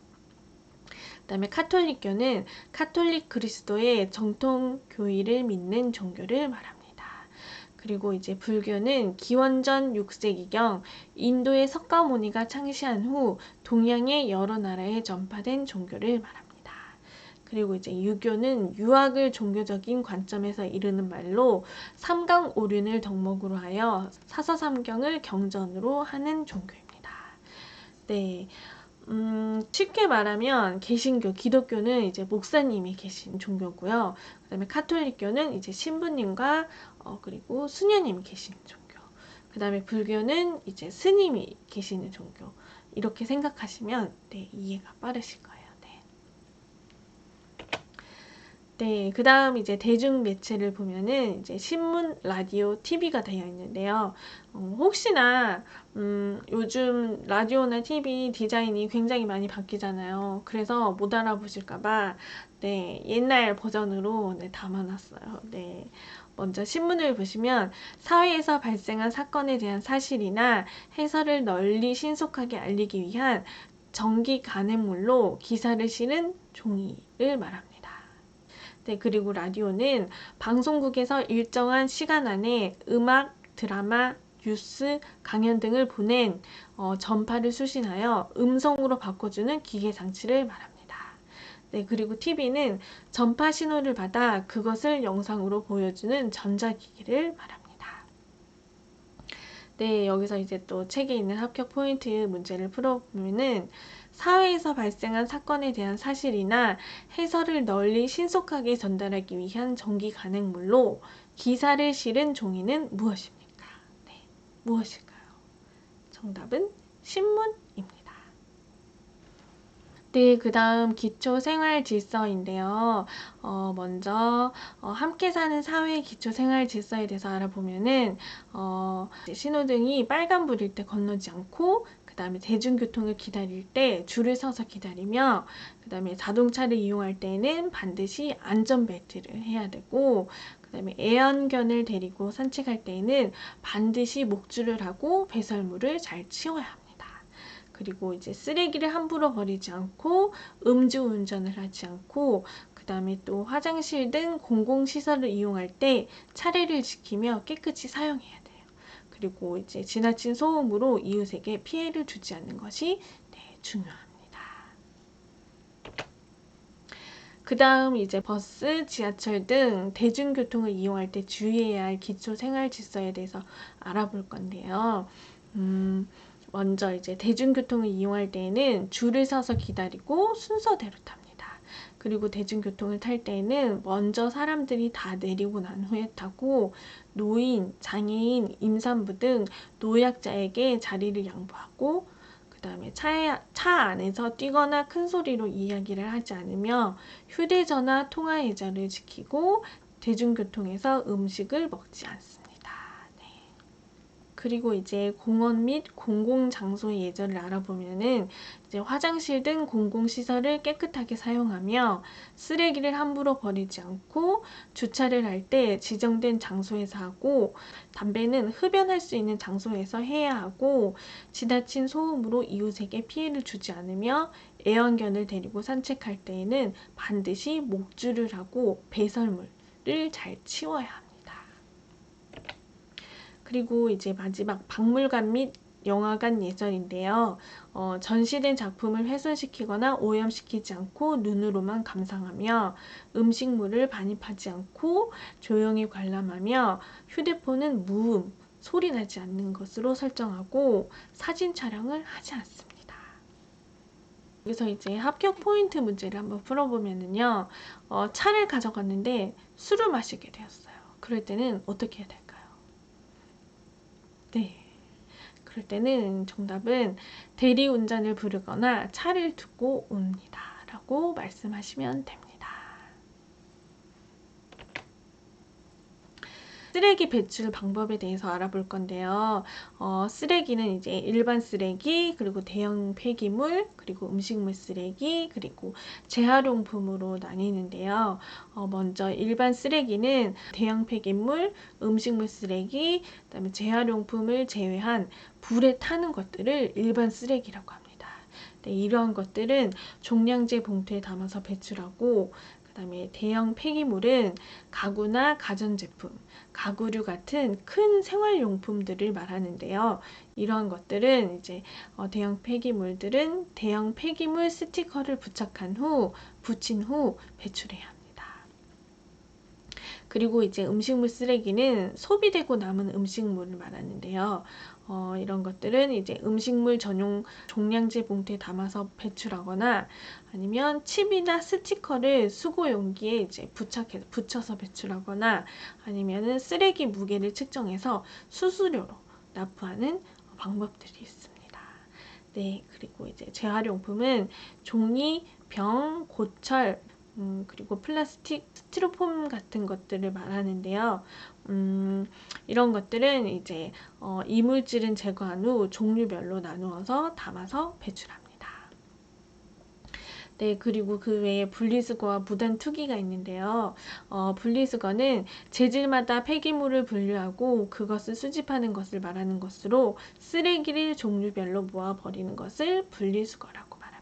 그다음에 카톨릭교는 카톨릭 그리스도의 정통 교의를 믿는 종교를 말합니다. 그리고 이제 불교는 기원전 6세기경 인도의 석가모니가 창시한 후 동양의 여러 나라에 전파된 종교를 말합니다. 그리고 이제 유교는 유학을 종교적인 관점에서 이르는 말로 삼강오륜을 덕목으로 하여 사서삼경을 경전으로 하는 종교입니다. 네. 쉽게 말하면 개신교, 기독교는 이제 목사님이 계신 종교고요. 그다음에 카톨릭교는 이제 신부님과 그리고 수녀님이 계신 종교. 그다음에 불교는 이제 스님이 계시는 종교. 이렇게 생각하시면 네, 이해가 빠르실 거예요. 네, 그 다음 이제 대중 매체를 보면은 이제 신문, 라디오, TV가 되어 있는데요. 혹시나, 요즘 라디오나 TV 디자인이 굉장히 많이 바뀌잖아요. 그래서 못 알아보실까봐, 네, 옛날 버전으로 네, 담아놨어요. 네. 먼저 신문을 보시면 사회에서 발생한 사건에 대한 사실이나 해설을 널리 신속하게 알리기 위한 정기 간행물로 기사를 실은 종이를 말합니다. 네, 그리고 라디오는 방송국에서 일정한 시간 안에 음악, 드라마, 뉴스, 강연 등을 보낸 전파를 수신하여 음성으로 바꿔주는 기계 장치를 말합니다. 네, 그리고 TV는 전파 신호를 받아 그것을 영상으로 보여주는 전자기기를 말합니다. 네, 여기서 이제 또 책에 있는 합격 포인트 문제를 풀어보면은 사회에서 발생한 사건에 대한 사실이나 해설을 널리 신속하게 전달하기 위한 정기 간행물로 기사를 실은 종이는 무엇입니까? 네, 무엇일까요? 정답은 신문입니다. 네, 그 다음 기초생활질서인데요. 먼저 함께 사는 사회의 기초생활질서에 대해서 알아보면은 신호등이 빨간불일 때 건너지 않고 그 다음에 대중교통을 기다릴 때 줄을 서서 기다리며 그 다음에 자동차를 이용할 때는 반드시 안전벨트를 해야 되고 그 다음에 애완견을 데리고 산책할 때에는 반드시 목줄을 하고 배설물을 잘 치워야 합니다. 그리고 이제 쓰레기를 함부로 버리지 않고 음주운전을 하지 않고 그 다음에 또 화장실 등 공공시설을 이용할 때 차례를 지키며 깨끗이 사용해야 돼요. 그리고 이제 지나친 소음으로 이웃에게 피해를 주지 않는 것이 네, 중요합니다. 그 다음 이제 버스, 지하철 등 대중교통을 이용할 때 주의해야 할 기초생활질서에 대해서 알아볼 건데요. 먼저 이제 대중교통을 이용할 때에는 줄을 서서 기다리고 순서대로 탑니다. 그리고 대중교통을 탈 때에는 먼저 사람들이 다 내리고 난 후에 타고 노인, 장애인, 임산부 등 노약자에게 자리를 양보하고 그 다음에 차 안에서 뛰거나 큰 소리로 이야기를 하지 않으며 휴대전화 통화 예절을 지키고 대중교통에서 음식을 먹지 않습니다. 그리고 이제 공원 및 공공장소의 예절을 알아보면은 이제 화장실 등 공공시설을 깨끗하게 사용하며 쓰레기를 함부로 버리지 않고 주차를 할 때 지정된 장소에서 하고 담배는 흡연할 수 있는 장소에서 해야 하고 지나친 소음으로 이웃에게 피해를 주지 않으며 애완견을 데리고 산책할 때에는 반드시 목줄을 하고 배설물을 잘 치워야 합니다. 그리고 이제 마지막 박물관 및 영화관 예절인데요. 전시된 작품을 훼손시키거나 오염시키지 않고 눈으로만 감상하며 음식물을 반입하지 않고 조용히 관람하며 휴대폰은 무음, 소리 나지 않는 것으로 설정하고 사진 촬영을 하지 않습니다. 여기서 이제 합격 포인트 문제를 한번 풀어보면은요. 차를 가져갔는데 술을 마시게 되었어요. 그럴 때는 어떻게 해야 될까요? 네. 그럴 때는 정답은 대리운전을 부르거나 차를 두고 옵니다. 라고 말씀하시면 됩니다. 쓰레기 배출 방법에 대해서 알아볼 건데요. 쓰레기는 이제 일반 쓰레기, 그리고 대형 폐기물, 그리고 음식물 쓰레기, 그리고 재활용품으로 나뉘는데요. 먼저 일반 쓰레기는 대형 폐기물, 음식물 쓰레기, 그다음에 재활용품을 제외한 불에 타는 것들을 일반 쓰레기라고 합니다. 네, 이러한 것들은 종량제 봉투에 담아서 배출하고, 그 다음에 대형 폐기물은 가구나 가전제품, 가구류 같은 큰 생활용품들을 말하는데요. 이러한 것들은 이제 대형 폐기물들은 대형 폐기물 스티커를 붙인 후 배출해야 합니다. 그리고 이제 음식물 쓰레기는 소비되고 남은 음식물을 말하는데요. 이런 것들은 이제 음식물 전용 종량제 봉투에 담아서 배출하거나, 아니면 칩이나 스티커를 수거 용기에 이제 붙여서 배출하거나, 아니면은 쓰레기 무게를 측정해서 수수료로 납부하는 방법들이 있습니다. 네, 그리고 이제 재활용품은 종이, 병, 고철, 그리고 플라스틱, 스티로폼 같은 것들을 말하는데요. 이런 것들은 이제 이물질은 제거한 후 종류별로 나누어서 담아서 배출합니다. 네, 그리고 그 외에 분리수거와 무단투기가 있는데요. 분리수거는 재질마다 폐기물을 분류하고 그것을 수집하는 것을 말하는 것으로, 쓰레기를 종류별로 모아 버리는 것을 분리수거라고 말합니다.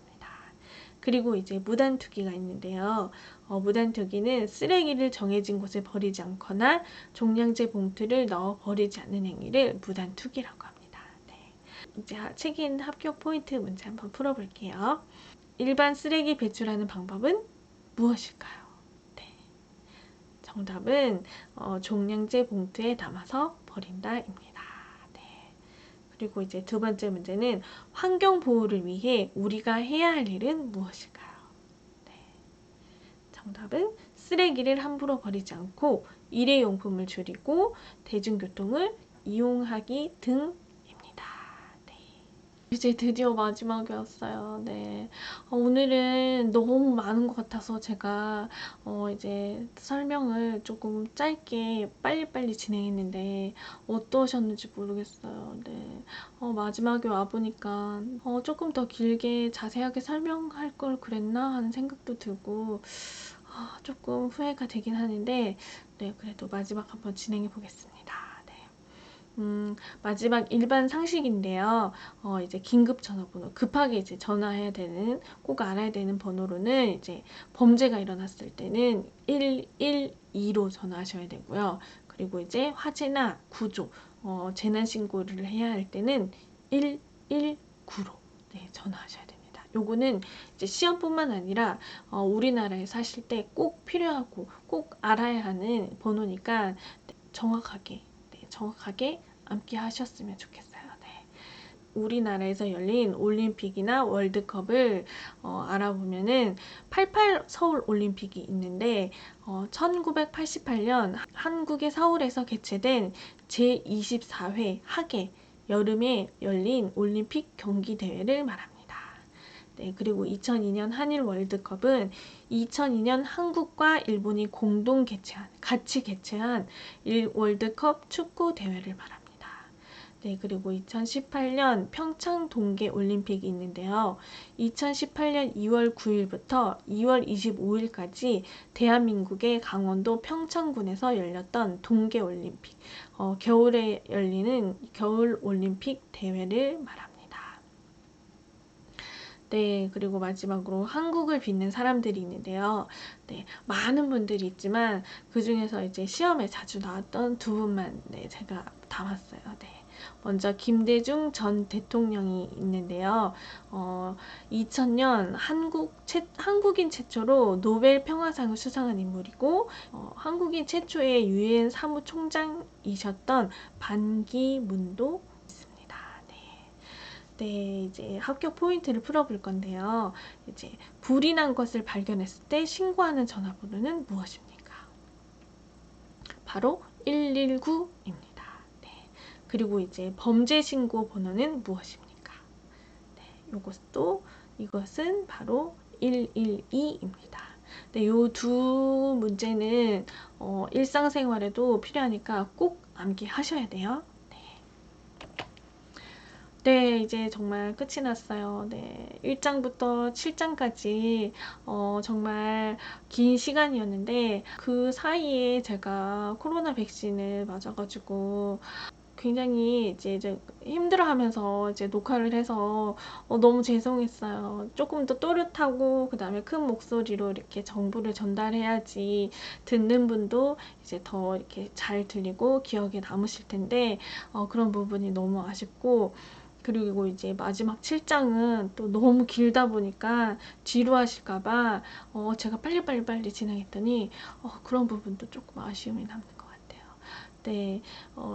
그리고 이제 무단투기가 있는데요. 무단투기는 쓰레기를 정해진 곳에 버리지 않거나 종량제 봉투를 넣어 버리지 않는 행위를 무단투기라고 합니다. 네. 이제 책에 있는 합격 포인트 문제 한번 풀어볼게요. 일반 쓰레기 배출하는 방법은 무엇일까요? 네. 정답은 종량제 봉투에 담아서 버린다입니다. 네. 그리고 이제 두 번째 문제는 환경 보호를 위해 우리가 해야 할 일은 무엇일까요? 네. 정답은 쓰레기를 함부로 버리지 않고 일회용품을 줄이고 대중교통을 이용하기 등. 이제 드디어 마지막이 왔어요. 네. 오늘은 너무 많은 것 같아서 제가 이제 설명을 조금 짧게 빨리빨리 진행했는데 어떠셨는지 모르겠어요. 네. 마지막에 와보니까 조금 더 길게 자세하게 설명할 걸 그랬나 하는 생각도 들고 조금 후회가 되긴 하는데, 네, 그래도 마지막 한번 진행해 보겠습니다. 마지막 일반 상식인데요. 이제 긴급 전화번호, 급하게 이제 전화해야 되는, 꼭 알아야 되는 번호로는 이제 범죄가 일어났을 때는 112로 전화하셔야 되고요. 그리고 이제 화재나 구조, 재난 신고를 해야 할 때는 119로 전화하셔야 됩니다. 요거는 이제 시험뿐만 아니라 우리나라에 사실 때 꼭 필요하고 꼭 알아야 하는 번호니까 정확하게 암기 하셨으면 좋겠어요. 네. 우리나라에서 열린 올림픽이나 월드컵을 알아보면은 88 서울 올림픽이 있는데 1988년 한국의 서울에서 개최된 제24회 하계 여름에 열린 올림픽 경기 대회를 말합니다. 네, 그리고 2002년 한일 월드컵은 2002년 한국과 일본이 같이 개최한 월드컵 축구 대회를 말합니다. 네, 그리고 2018년 평창 동계 올림픽이 있는데요. 2018년 2월 9일부터 2월 25일까지 대한민국의 강원도 평창군에서 열렸던 동계 올림픽, 겨울에 열리는 겨울 올림픽 대회를 말합니다. 네, 그리고 마지막으로 한국을 빛낸 사람들이 있는데요. 네, 많은 분들이 있지만 그 중에서 이제 시험에 자주 나왔던 두 분만 제가 담았어요. 네. 먼저 김대중 전 대통령이 있는데요. 2000년 한국인 최초로 노벨 평화상을 수상한 인물이고, 한국인 최초의 유엔 사무총장이셨던 반기문도 있습니다. 네, 이제 합격 포인트를 풀어볼 건데요. 이제 불이 난 것을 발견했을 때 신고하는 전화번호는 무엇입니까? 바로 119입니다. 네. 그리고 이제 범죄 신고 번호는 무엇입니까? 네, 이것은 바로 112입니다. 네, 요 두 문제는 일상생활에도 필요하니까 꼭 암기하셔야 돼요. 네, 이제 정말 끝이 났어요. 네, 1장부터 7장까지 정말 긴 시간이었는데 그 사이에 제가 코로나 백신을 맞아가지고 굉장히 이제 힘들어하면서 이제 녹화를 해서 너무 죄송했어요. 조금 더 또렷하고 그다음에 큰 목소리로 이렇게 정보를 전달해야지 듣는 분도 이제 더 이렇게 잘 들리고 기억에 남으실 텐데 그런 부분이 너무 아쉽고 그리고 이제 마지막 7장은 또 너무 길다 보니까 지루하실까봐 제가 빨리 진행했더니 그런 부분도 조금 아쉬움이 남는 것 같아요. 네,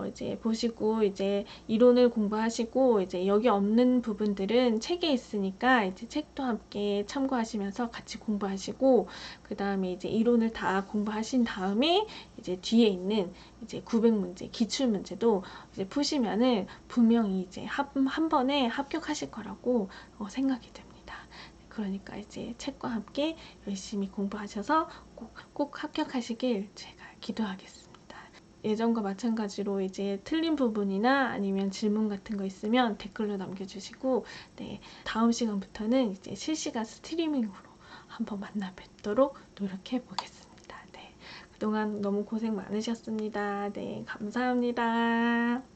이제 보시고 이제 이론을 공부하시고 이제 여기 없는 부분들은 책에 있으니까 이제 책도 함께 참고하시면서 같이 공부하시고 그 다음에 이제 이론을 다 공부하신 다음에 이제 뒤에 있는 이제 900문제 기출 문제도 이제 푸시면은 분명히 이제 한 번에 합격하실 거라고 생각이 듭니다. 그러니까 이제 책과 함께 열심히 공부하셔서 꼭 합격하시길 제가 기도하겠습니다. 예전과 마찬가지로 이제 틀린 부분이나 아니면 질문 같은 거 있으면 댓글로 남겨주시고, 네, 다음 시간부터는 이제 실시간 스트리밍으로 한번 만나 뵙도록 노력해 보겠습니다. 네, 그동안 너무 고생 많으셨습니다. 네, 감사합니다.